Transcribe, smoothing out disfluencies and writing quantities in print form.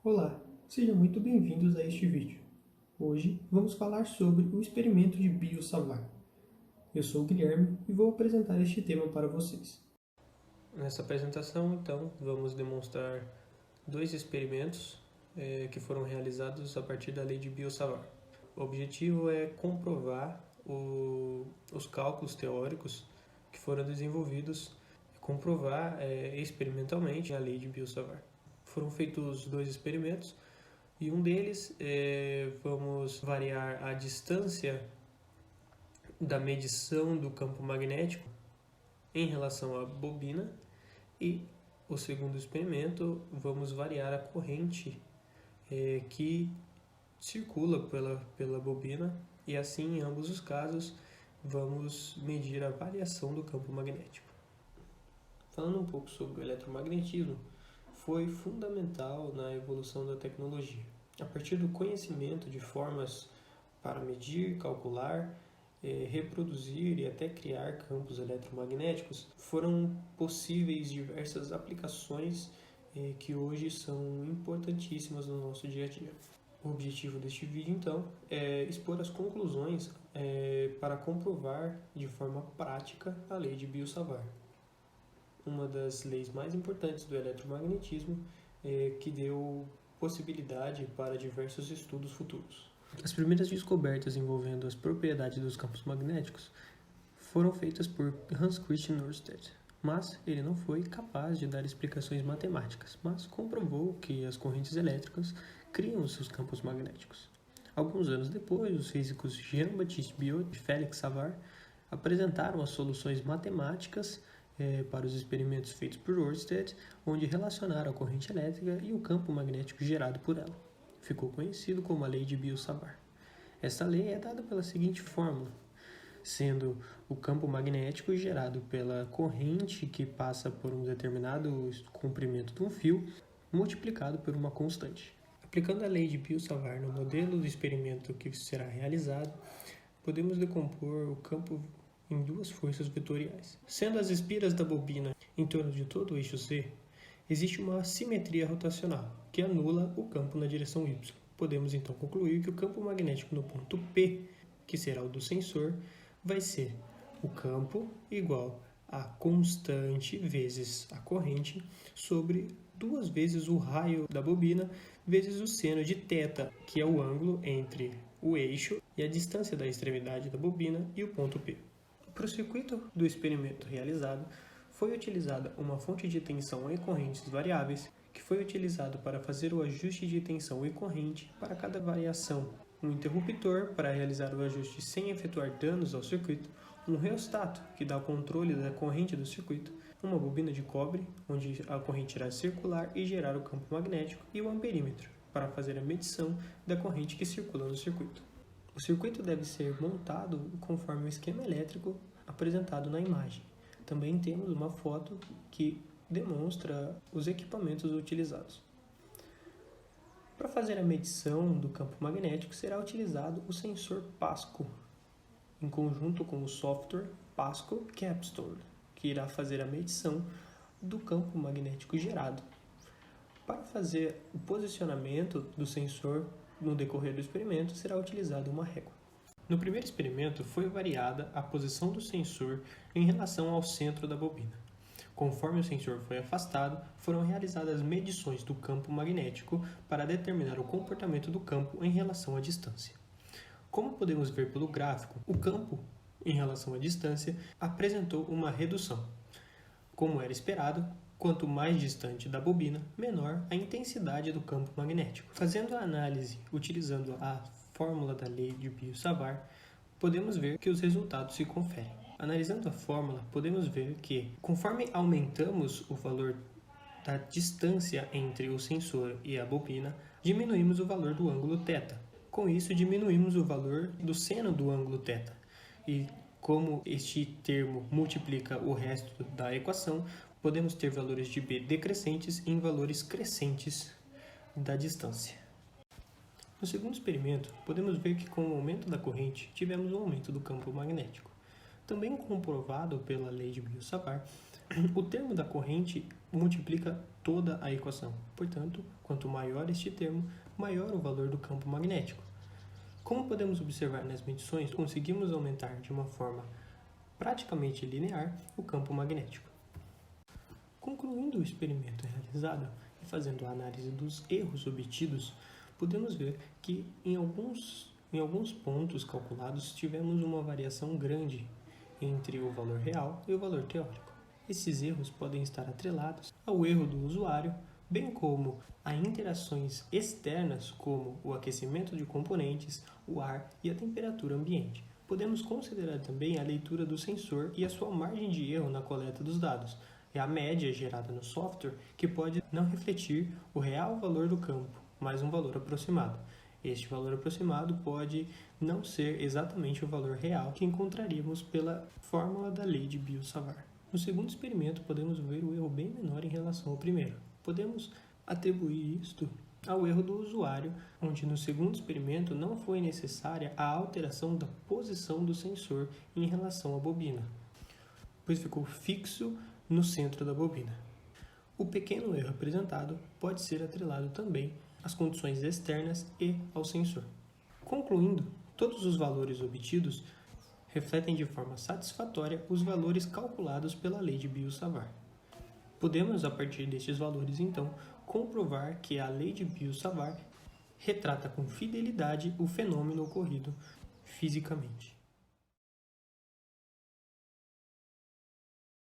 Olá, sejam muito bem-vindos a este vídeo. Hoje vamos falar sobre o experimento de Biot-Savart. Eu sou o Guilherme e vou apresentar este tema para vocês. Nessa apresentação, então, vamos demonstrar dois experimentos que foram realizados a partir da lei de Biot-Savart. O objetivo é comprovar os cálculos teóricos que foram desenvolvidos e comprovar experimentalmente a lei de Biot-Savart. Foram feitos dois experimentos e um deles vamos variar a distância da medição do campo magnético em relação à bobina, e o segundo experimento vamos variar a corrente que circula pela bobina, e assim em ambos os casos vamos medir a variação do campo magnético. Falando um pouco sobre o eletromagnetismo, foi fundamental na evolução da tecnologia. A partir do conhecimento de formas para medir, calcular, reproduzir e até criar campos eletromagnéticos, foram possíveis diversas aplicações que hoje são importantíssimas no nosso dia a dia. O objetivo deste vídeo, então, é expor as conclusões para comprovar de forma prática a lei de Biot-Savart, uma das leis mais importantes do eletromagnetismo, que deu possibilidade para diversos estudos futuros. As primeiras descobertas envolvendo as propriedades dos campos magnéticos foram feitas por Hans Christian Ørsted, mas ele não foi capaz de dar explicações matemáticas, mas comprovou que as correntes elétricas criam seus campos magnéticos. Alguns anos depois, os físicos Jean-Baptiste Biot e Félix Savart apresentaram as soluções matemáticas para os experimentos feitos por Ørsted, onde relacionaram a corrente elétrica e o campo magnético gerado por ela. Ficou conhecido como a lei de Biot-Savart. Esta lei é dada pela seguinte fórmula, sendo o campo magnético gerado pela corrente que passa por um determinado comprimento de um fio, multiplicado por uma constante. Aplicando a lei de Biot-Savart no modelo do experimento que será realizado, podemos decompor o campo em duas forças vetoriais. Sendo as espiras da bobina em torno de todo o eixo Z, existe uma assimetria rotacional, que anula o campo na direção Y. Podemos então concluir que o campo magnético no ponto P, que será o do sensor, vai ser o campo igual a constante vezes a corrente sobre 2 vezes o raio da bobina vezes o seno de θ, que é o ângulo entre o eixo e a distância da extremidade da bobina e o ponto P. Para o circuito do experimento realizado, foi utilizada uma fonte de tensão e correntes variáveis, que foi utilizado para fazer o ajuste de tensão e corrente para cada variação, um interruptor para realizar o ajuste sem efetuar danos ao circuito, um reostato, que dá o controle da corrente do circuito, uma bobina de cobre, onde a corrente irá circular e gerar o campo magnético, e o amperímetro, para fazer a medição da corrente que circula no circuito. O circuito deve ser montado conforme o esquema elétrico apresentado na imagem. Também temos uma foto que demonstra os equipamentos utilizados. Para fazer a medição do campo magnético, será utilizado o sensor PASCO, em conjunto com o software PASCO Capstone, que irá fazer a medição do campo magnético gerado. Para fazer o posicionamento do sensor no decorrer do experimento, será utilizada uma régua. No primeiro experimento, foi variada a posição do sensor em relação ao centro da bobina. Conforme o sensor foi afastado, foram realizadas medições do campo magnético para determinar o comportamento do campo em relação à distância. Como podemos ver pelo gráfico, o campo, em relação à distância, apresentou uma redução. Como era esperado, quanto mais distante da bobina, menor a intensidade do campo magnético. Fazendo a análise utilizando a fórmula da lei de Biot-Savart, podemos ver que os resultados se conferem. Analisando a fórmula, podemos ver que, conforme aumentamos o valor da distância entre o sensor e a bobina, diminuímos o valor do ângulo θ. Com isso, diminuímos o valor do seno do ângulo θ. E como este termo multiplica o resto da equação, podemos ter valores de B decrescentes em valores crescentes da distância. No segundo experimento, podemos ver que com o aumento da corrente, tivemos um aumento do campo magnético. Também comprovado pela lei de Biot-Savart, o termo da corrente multiplica toda a equação. Portanto, quanto maior este termo, maior o valor do campo magnético. Como podemos observar nas medições, conseguimos aumentar de uma forma praticamente linear o campo magnético. Concluindo o experimento realizado e fazendo a análise dos erros obtidos, podemos ver que em alguns pontos calculados tivemos uma variação grande entre o valor real e o valor teórico. Esses erros podem estar atrelados ao erro do usuário, bem como a interações externas como o aquecimento de componentes, o ar e a temperatura ambiente. Podemos considerar também a leitura do sensor e a sua margem de erro na coleta dos dados. É a média gerada no software que pode não refletir o real valor do campo, mas um valor aproximado. Este valor aproximado pode não ser exatamente o valor real que encontraríamos pela fórmula da lei de Biot-Savart. No segundo experimento, podemos ver o erro bem menor em relação ao primeiro. Podemos atribuir isto ao erro do usuário, onde no segundo experimento não foi necessária a alteração da posição do sensor em relação à bobina, pois ficou fixo no centro da bobina. O pequeno erro apresentado pode ser atrelado também às condições externas e ao sensor. Concluindo, todos os valores obtidos refletem de forma satisfatória os valores calculados pela lei de Biot-Savart. Podemos, a partir destes valores, então, comprovar que a lei de Biot-Savart retrata com fidelidade o fenômeno ocorrido fisicamente.